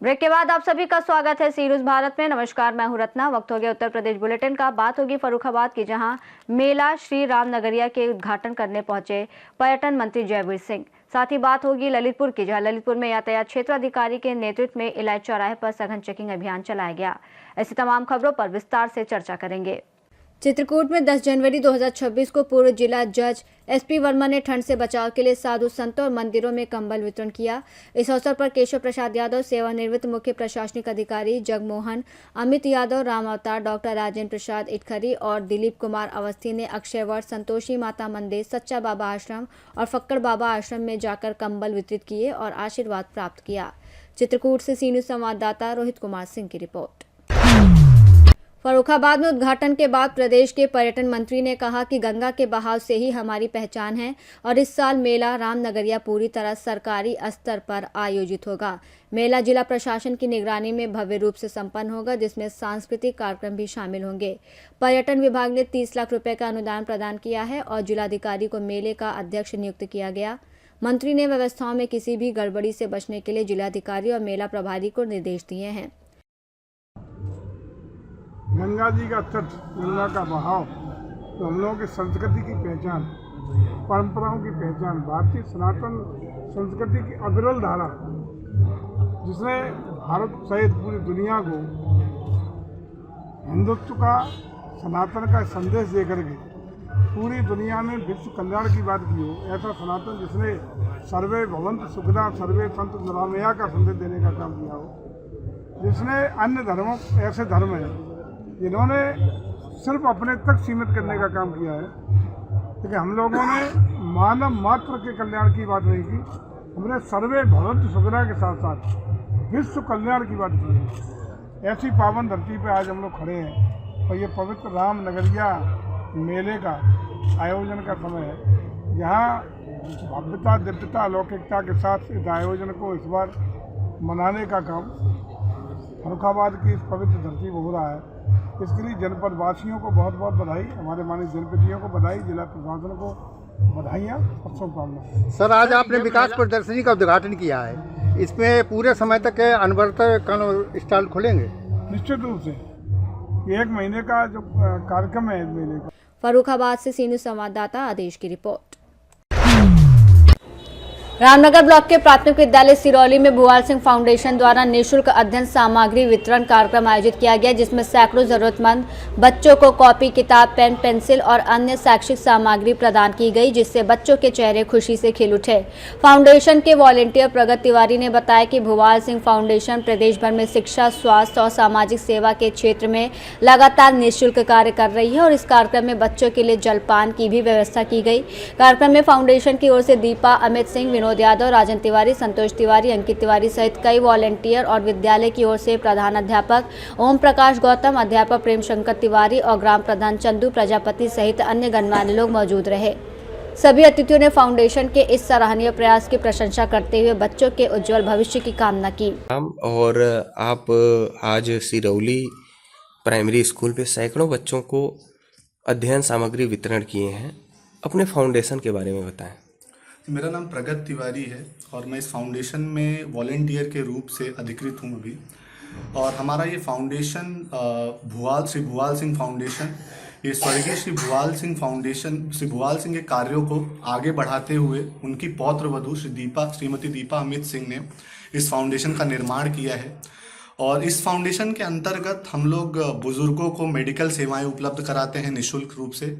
Break के बाद आप सभी का स्वागत है सी न्यूज़ भारत में। नमस्कार, मैं हूं रत्ना। वक्त हो गया उत्तर प्रदेश बुलेटिन का। बात होगी फर्रुखाबाद की, जहां मेला श्री राम नगरिया के उद्घाटन करने पहुंचे पर्यटन मंत्री जयवीर सिंह। साथ ही बात होगी ललितपुर की, जहां ललितपुर में यातायात क्षेत्र अधिकारी के नेतृत्व में इलायच चौराहे पर सघन चेकिंग अभियान चलाया गया। ऐसी तमाम खबरों पर विस्तार से चर्चा करेंगे। चित्रकूट में 10 जनवरी 2026 को पूर्व जिला जज एसपी वर्मा ने ठंड से बचाव के लिए साधु संतों और मंदिरों में कंबल वितरण किया। इस अवसर पर केशव प्रसाद यादव, सेवानिवृत्त मुख्य प्रशासनिक अधिकारी जगमोहन, अमित यादव, राम अवतार, डॉक्टर राजेंद्र प्रसाद इटखरी और दिलीप कुमार अवस्थी ने अक्षयवट, संतोषी माता मंदिर, सच्चा बाबा आश्रम और फक्कड़ बाबा आश्रम में जाकर कंबल वितरित किए और आशीर्वाद प्राप्त किया। चित्रकूट से सी न्यूज़ संवाददाता रोहित कुमार सिंह की रिपोर्ट। फर्रुखाबाद में उद्घाटन के बाद प्रदेश के पर्यटन मंत्री ने कहा कि गंगा के बहाव से ही हमारी पहचान है और इस साल मेला रामनगरिया पूरी तरह सरकारी स्तर पर आयोजित होगा। मेला जिला प्रशासन की निगरानी में भव्य रूप से संपन्न होगा, जिसमें सांस्कृतिक कार्यक्रम भी शामिल होंगे। पर्यटन विभाग ने 30 लाख रुपए का अनुदान प्रदान किया है और जिलाधिकारी को मेले का अध्यक्ष नियुक्त किया गया। मंत्री ने व्यवस्थाओं में किसी भी गड़बड़ी से बचने के लिए जिलाधिकारी और मेला प्रभारी को निर्देश दिए हैं। गंगा जी का तट, गंगा का बहाव तो हम लोगों की संस्कृति की पहचान, परंपराओं की पहचान, भारतीय सनातन संस्कृति की अविरल धारा, जिसने भारत सहित पूरी दुनिया को हिंदुत्व का, सनातन का संदेश दे करके पूरी दुनिया में विश्व कल्याण की बात की हो। ऐसा सनातन जिसने सर्वे भवन्तु सुखदा सर्वे सन्तु निरामया का संदेश देने का काम किया हो, जिसने अन्य धर्मों, ऐसे धर्म हैं जिन्होंने सिर्फ अपने तक सीमित करने का काम किया है, क्योंकि हम लोगों ने मानव मात्र के कल्याण की बात नहीं की, हमने सर्वे भवन्तु सुखदा के साथ साथ विश्व कल्याण की बात की है। ऐसी पावन धरती पे आज हम लोग खड़े हैं और ये पवित्र राम नगरिया मेले का आयोजन का समय है, जहाँ भव्यता, दिव्यता, अलौकिकता के साथ इस आयोजन को इस बार मनाने का काम फर्रुखाबाद की इस पवित्र धरती पर हो रहा है। इसके लिए जनपद वासियों को बहुत बहुत बधाई, हमारे माननीय जनप्रतिनिधियों को बधाई, जिला प्रशासन को बधाइयाँ और शुभकामनाएं। सर, आज आपने विकास प्रदर्शनी का उद्घाटन किया है, इसमें पूरे समय तक अनवरत स्टॉल खुलेंगे? निश्चित रूप से ये 1 महीने का जो कार्यक्रम है इस मेले का। फर्रुखाबाद से सी न्यूज़ संवाददाता आदेश की रिपोर्ट। रामनगर ब्लॉक के प्राथमिक विद्यालय सिरौली में भुवाल सिंह फाउंडेशन द्वारा निःशुल्क अध्ययन सामग्री वितरण कार्यक्रम आयोजित किया गया, जिसमें सैकड़ों जरूरतमंद बच्चों को कॉपी, किताब, पेन, पेंसिल और अन्य शैक्षिक सामग्री प्रदान की गई, जिससे बच्चों के चेहरे खुशी से खिल उठे। फाउंडेशन के वॉलेंटियर प्रगत तिवारी ने बताया कि भुवाल सिंह फाउंडेशन प्रदेश भर में शिक्षा, स्वास्थ्य और सामाजिक सेवा के क्षेत्र में लगातार निःशुल्क कार्य कर रही है और इस कार्यक्रम में बच्चों के लिए जलपान की भी व्यवस्था की गई। कार्यक्रम में फाउंडेशन की ओर से दीपा, अमित सिंह, विनोद यादव, राजन तिवारी, संतोष तिवारी, अंकित तिवारी सहित कई वॉलेंटियर और विद्यालय की ओर से प्रधान अध्यापक ओम प्रकाश गौतम, अध्यापक प्रेम शंकर तिवारी और ग्राम प्रधान चंदू प्रजापति सहित अन्य गणमान्य लोग मौजूद रहे। सभी अतिथियों ने फाउंडेशन के इस सराहनीय प्रयास की प्रशंसा करते हुए बच्चों के उज्जवल भविष्य की कामना की। और आप आज सिरौली प्राइमरी स्कूल पे सैकड़ों बच्चों को अध्ययन सामग्री वितरण किए हैं, अपने फाउंडेशन के बारे में बताएं। मेरा नाम प्रगत तिवारी है और मैं इस फाउंडेशन में वॉलेंटियर के रूप से अधिकृत हूँ अभी। और हमारा ये फाउंडेशन श्री भुवाल सिंह फाउंडेशन, ये स्वर्गीय श्री भुवाल सिंह के कार्यों को आगे बढ़ाते हुए उनकी पौत्र वधू श्रीमती दीपा अमित सिंह ने इस फाउंडेशन का निर्माण किया है। और इस फाउंडेशन के अंतर्गत हम लोग बुजुर्गों को मेडिकल सेवाएं उपलब्ध कराते हैं निःशुल्क रूप से,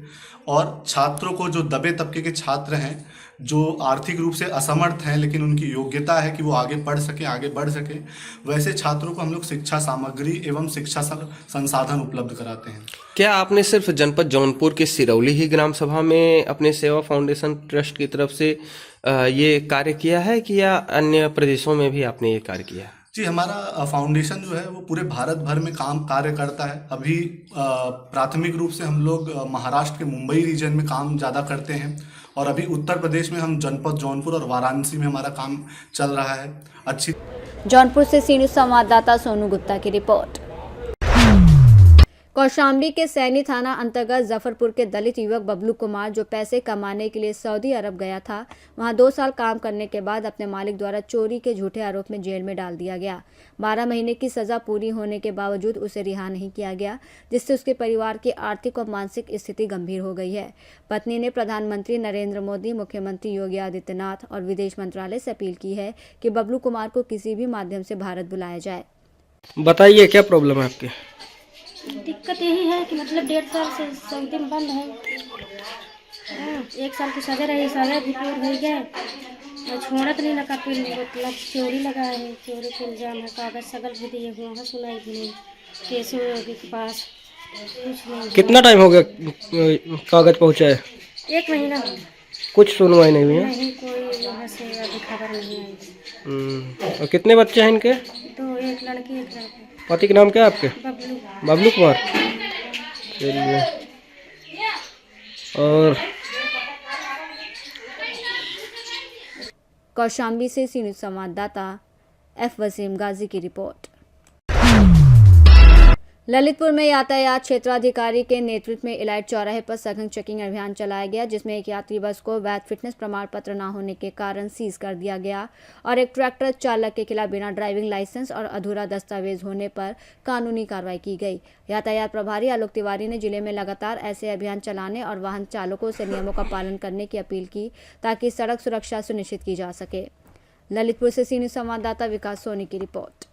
और छात्रों को, जो दबे तबके के छात्र हैं, जो आर्थिक रूप से असमर्थ हैं लेकिन उनकी योग्यता है कि वो आगे पढ़ सके, आगे बढ़ सके, वैसे छात्रों को हम लोग शिक्षा सामग्री एवं शिक्षा संसाधन उपलब्ध कराते हैं। क्या आपने सिर्फ जनपद जौनपुर के सिरौली ही ग्राम सभा में अपने सेवा फाउंडेशन ट्रस्ट की तरफ से ये कार्य किया है कि या अन्य प्रदेशों में भी आपने ये कार्य किया है? जी, हमारा फाउंडेशन जो है वो पूरे भारत भर में कार्य करता है। अभी प्राथमिक रूप से हम लोग महाराष्ट्र के मुंबई रीजन में काम ज़्यादा करते हैं और अभी उत्तर प्रदेश में हम जनपद जौनपुर और वाराणसी में हमारा काम चल रहा है। अच्छी जौनपुर से सी न्यूज़ संवाददाता सोनू गुप्ता की रिपोर्ट। कौशाम्बी के सैनी थाना अंतर्गत जफरपुर के दलित युवक बबलू कुमार जो पैसे कमाने के लिए सऊदी अरब गया था, वहां 2 साल काम करने के बाद अपने मालिक द्वारा चोरी के झूठे आरोप में जेल में डाल दिया गया। 12 महीने की सजा पूरी होने के बावजूद उसे रिहा नहीं किया गया, जिससे उसके परिवार की आर्थिक और मानसिक स्थिति गंभीर हो गई है। पत्नी ने प्रधानमंत्री नरेंद्र मोदी, मुख्यमंत्री योगी आदित्यनाथ और विदेश मंत्रालय से अपील की है कि बबलू कुमार को किसी भी माध्यम से भारत बुलाया जाए। बताइए क्या प्रॉब्लम है आपके? दिक्कत यही है कि मतलब 1.5 साल से सऊदी में बंद है। 1 साल की सजा रही, सजा भी पूरी हो गया और छोड़त नहीं लगा। फिर मतलब चोरी लगा है, चोरी के इल्जाम है, कागज सगल भी दिए हुए हैं, सुनाई भी नहीं, केस के पास कुछ नहीं। कितना टाइम हो गया कागज पहुँचाए? 1 महीना कुछ सुनवाई नहीं हुई है? नहीं, कोई वहाँ से अभी खबर नहीं आई। और कितने बच्चे हैं इनके? 2, 1 लड़की 1 लड़का। पति का नाम क्या है आपके? बबलू। बबलू कुमार। चलिए। और कौशाम्बी से सी न्यूज़ संवाददाता एफ वसीम गाजी की रिपोर्ट। ललितपुर में यातायात क्षेत्राधिकारी के नेतृत्व में इलाइट चौराहे पर सघन चेकिंग अभियान चलाया गया, जिसमें एक यात्री बस को वैध फिटनेस प्रमाण पत्र न होने के कारण सीज कर दिया गया और एक ट्रैक्टर चालक के खिलाफ बिना ड्राइविंग लाइसेंस और अधूरा दस्तावेज होने पर कानूनी कार्रवाई की गई। यातायात प्रभारी आलोक तिवारी ने जिले में लगातार ऐसे अभियान चलाने और वाहन चालकों से नियमों का पालन करने की अपील की ताकि सड़क सुरक्षा सुनिश्चित की जा सके। ललितपुर से सी न्यूज़ संवाददाता विकास सोनी की रिपोर्ट।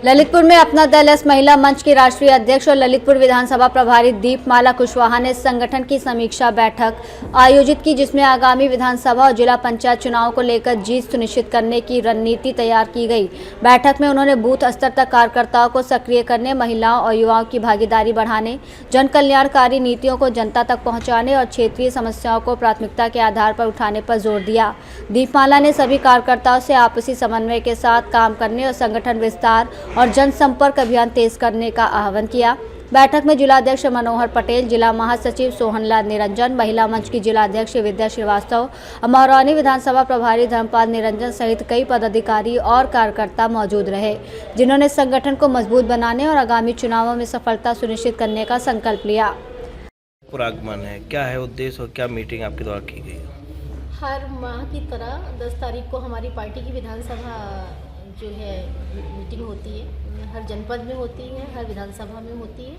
ललितपुर में अपना दल एस महिला मंच की राष्ट्रीय अध्यक्ष और ललितपुर विधानसभा प्रभारी दीपमाला कुशवाहा ने संगठन की समीक्षा बैठक आयोजित की, जिसमें आगामी विधानसभा और जिला पंचायत चुनाव को लेकर जीत सुनिश्चित करने की रणनीति तैयार की गई। बैठक में उन्होंने बूथ स्तर तक कार्यकर्ताओं को सक्रिय करने, महिलाओं और युवाओं की भागीदारी बढ़ाने, जन कल्याणकारी नीतियों को जनता तक पहुँचाने और क्षेत्रीय समस्याओं को प्राथमिकता के आधार पर उठाने पर जोर दिया। दीपमाला ने सभी कार्यकर्ताओं से आपसी समन्वय के साथ काम करने और संगठन विस्तार और जनसंपर्क अभियान तेज करने का आह्वान किया। बैठक में जिलाध्यक्ष मनोहर पटेल, जिला महासचिव सोहनलाल निरंजन, महिला मंच की जिलाध्यक्ष विद्या श्रीवास्तव, महरौनी विधानसभा प्रभारी धर्मपाल निरंजन सहित कई पदाधिकारी और कार्यकर्ता मौजूद रहे, जिन्होंने संगठन को मजबूत बनाने और आगामी चुनावों में सफलता सुनिश्चित करने का संकल्प लिया। पुरागमन है, क्या है उद्देश्य और क्या मीटिंग आपके द्वारा की गई? हर माह की तरह 10 तारीख को हमारी पार्टी की विधानसभा जो है मीटिंग होती है, हर जनपद में होती है, हर विधानसभा में होती है।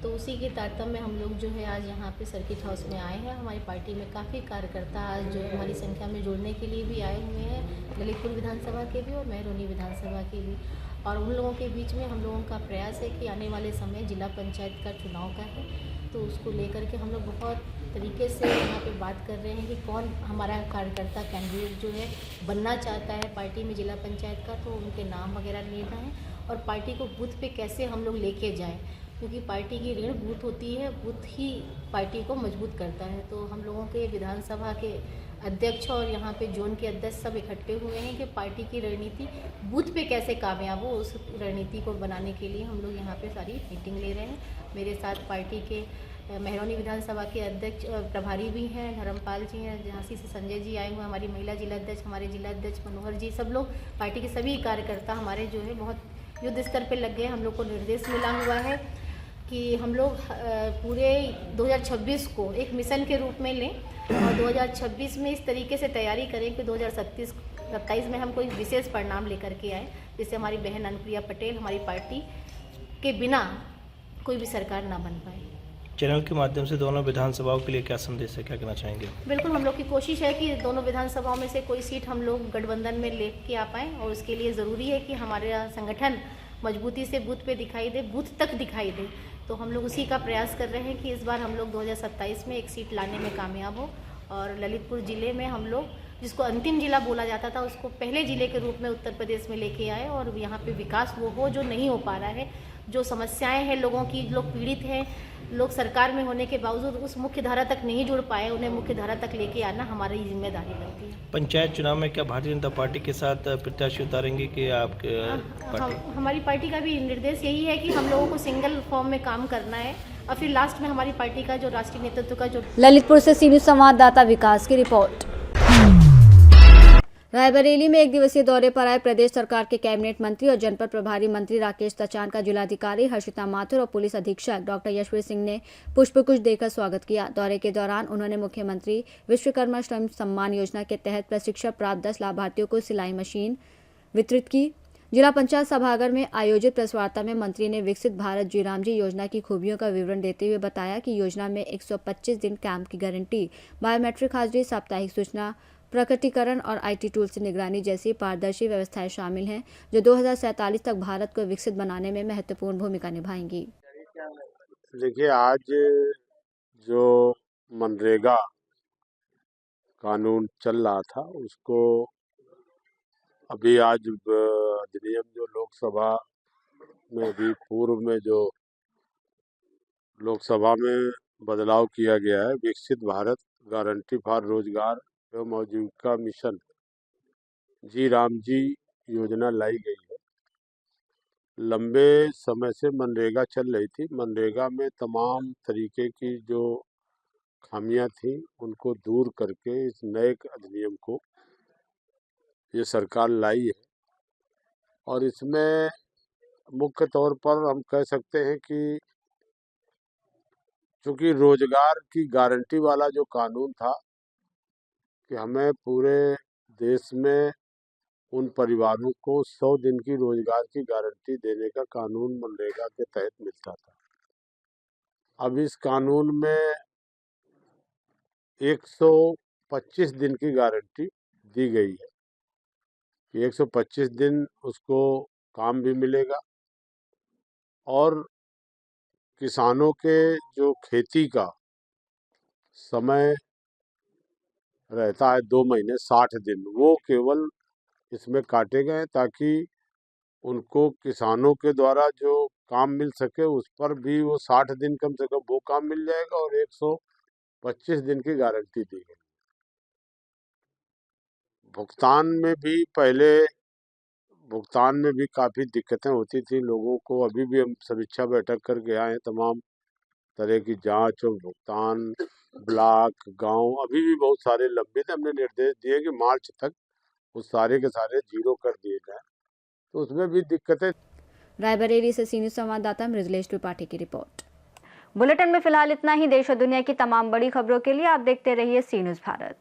तो उसी के तारतम्य में हम लोग जो है आज यहाँ पे सर्किट हाउस में आए हैं। हमारी पार्टी में काफ़ी कार्यकर्ता आज जो है हमारी संख्या में जुड़ने के लिए भी आए हुए हैं, ललितपुर विधानसभा के भी और महरौनी विधानसभा के भी। और उन लोगों के बीच में हम लोगों का प्रयास है कि आने वाले समय जिला पंचायत का चुनाव का है, तो उसको लेकर के हम लोग बहुत तरीके से यहाँ पे बात कर रहे हैं कि कौन हमारा कार्यकर्ता कैंडिडेट जो है बनना चाहता है पार्टी में जिला पंचायत का, तो उनके नाम वगैरह लेना है और पार्टी को बूथ पे कैसे हम लोग लेके जाएं, क्योंकि पार्टी की रीढ़ बूथ होती है, बूथ ही पार्टी को मजबूत करता है। तो हम लोगों के विधानसभा के अध्यक्ष और यहाँ पे जोन के अध्यक्ष सब इकट्ठे हुए हैं कि पार्टी की रणनीति बूथ पे कैसे कामयाब हो, उस रणनीति को बनाने के लिए हम लोग यहाँ पे सारी मीटिंग ले रहे हैं। मेरे साथ पार्टी के महरौनी विधानसभा के अध्यक्ष प्रभारी भी हैं, धर्मपाल जी हैं, झांसी से संजय जी आए हुए, हमारी महिला जिला अध्यक्ष, हमारे जिला अध्यक्ष मनोहर जी, सब लोग पार्टी के सभी कार्यकर्ता हमारे जो है बहुत युद्ध स्तर पे लग गए। हम लोग को निर्देश मिला हुआ है कि हम लोग पूरे 2026 को एक मिशन के रूप में लें और 2026 में इस तरीके से तैयारी करें कि 2027 में हम कोई विशेष परिणाम लेकर के आए, जिससे हमारी बहन अनुप्रिया पटेल हमारी पार्टी के बिना कोई भी सरकार ना बन पाए। चैनल के माध्यम से दोनों विधानसभाओं के लिए क्या संदेश है, क्या कहना चाहेंगे? बिल्कुल, हम लोग की कोशिश है कि दोनों विधानसभाओं में से कोई सीट हम लोग गठबंधन में लेके आ पाएँ और उसके लिए ज़रूरी है कि हमारा संगठन मजबूती से बूथ पे दिखाई दे, बूथ तक दिखाई दे। तो हम लोग उसी का प्रयास कर रहे हैं कि इस बार हम लोग 2027 में एक सीट लाने में कामयाब हो और ललितपुर ज़िले में हम लोग जिसको अंतिम जिला बोला जाता था उसको पहले ज़िले के रूप में उत्तर प्रदेश में लेके आए और यहाँ पे विकास वो हो जो नहीं हो पा रहा है, जो समस्याएं हैं लोगों की, लोग पीड़ित हैं, लोग सरकार में होने के बावजूद उस मुख्य धारा तक नहीं जुड़ पाए, उन्हें मुख्य धारा तक लेके आना हमारी जिम्मेदारी बनती है। पंचायत चुनाव में क्या भारतीय जनता पार्टी के साथ प्रत्याशी उतारेंगे कि आपके पार्टी? हमारी पार्टी का भी निर्देश यही है कि हम लोगों को सिंगल फॉर्म में काम करना है और फिर लास्ट में हमारी पार्टी का जो राष्ट्रीय नेतृत्व का जो। ललितपुर से सी न्यूज़ संवाददाता विकास की रिपोर्ट। रायबरेली में एक दिवसीय दौरे पर आए प्रदेश सरकार के कैबिनेट मंत्री और जनपद प्रभारी मंत्री राकेश तचान का जिलाधिकारी हर्षिता माथुर और पुलिस अधीक्षक डॉक्टर यशवीर सिंह ने पुष्पगुच्छ देकर स्वागत किया। दौरे के दौरान उन्होंने मुख्यमंत्री विश्वकर्मा श्रम सम्मान योजना के तहत प्रशिक्षण प्राप्त 10 लाभार्थियों को सिलाई मशीन वितरित की। जिला पंचायत सभागार में आयोजित प्रेस वार्ता में मंत्री ने विकसित भारत जी राम जी योजना की खूबियों का विवरण देते हुए बताया कि योजना में 125 दिन कैंप की गारंटी, बायोमेट्रिक हाजिरी, साप्ताहिक सूचना प्रकटीकरण और आईटी टूल से निगरानी जैसी पारदर्शी व्यवस्थाएं शामिल हैं, जो 2047 तक भारत को विकसित बनाने में महत्वपूर्ण भूमिका निभाएंगी। देखिए, आज जो मनरेगा कानून चल रहा था उसको अभी आज अधिनियम जो लोकसभा में अभी पूर्व में जो लोकसभा में बदलाव किया गया है, विकसित भारत गारंटी फॉर रोजगार एवं आजीविका मिशन जी राम जी योजना लाई गई है। लंबे समय से मनरेगा चल रही थी। मनरेगा में तमाम तरीके की जो खामियां थी उनको दूर करके इस नए अधिनियम को ये सरकार लाई है और इसमें मुख्य तौर पर हम कह सकते हैं कि चूंकि रोजगार की गारंटी वाला जो कानून था कि हमें पूरे देश में उन परिवारों को 100 दिन की रोजगार की गारंटी देने का कानून मनरेगा के तहत मिलता था। अब इस कानून में 125 दिन की गारंटी दी गई है कि 125 दिन उसको काम भी मिलेगा और किसानों के जो खेती का समय रहता है 2 महीने 60 दिन, वो केवल इसमें काटे गए ताकि उनको किसानों के द्वारा जो काम मिल सके उस पर भी वो 60 दिन कम से कम वो काम मिल जाएगा और 125 दिन की गारंटी दी गई। भुगतान में भी काफ़ी दिक्कतें होती थी लोगों को। अभी भी हम समीक्षा बैठक करके आए हैं, तमाम तरह की जांच और भुगतान ब्लॉक गांव अभी भी बहुत सारे लंबित। हमने निर्देश दिए कि मार्च तक वो सारे के सारे जीरो कर दिए जाएं, तो उसमें भी दिक्कतें। रायबरेली से सीनियर संवाददाता मृदुलेश त्रिपाठी की रिपोर्ट। बुलेटिन में फिलहाल इतना ही। देश और दुनिया की तमाम बड़ी खबरों के लिए आप देखते रहिए सी न्यूज़ भारत।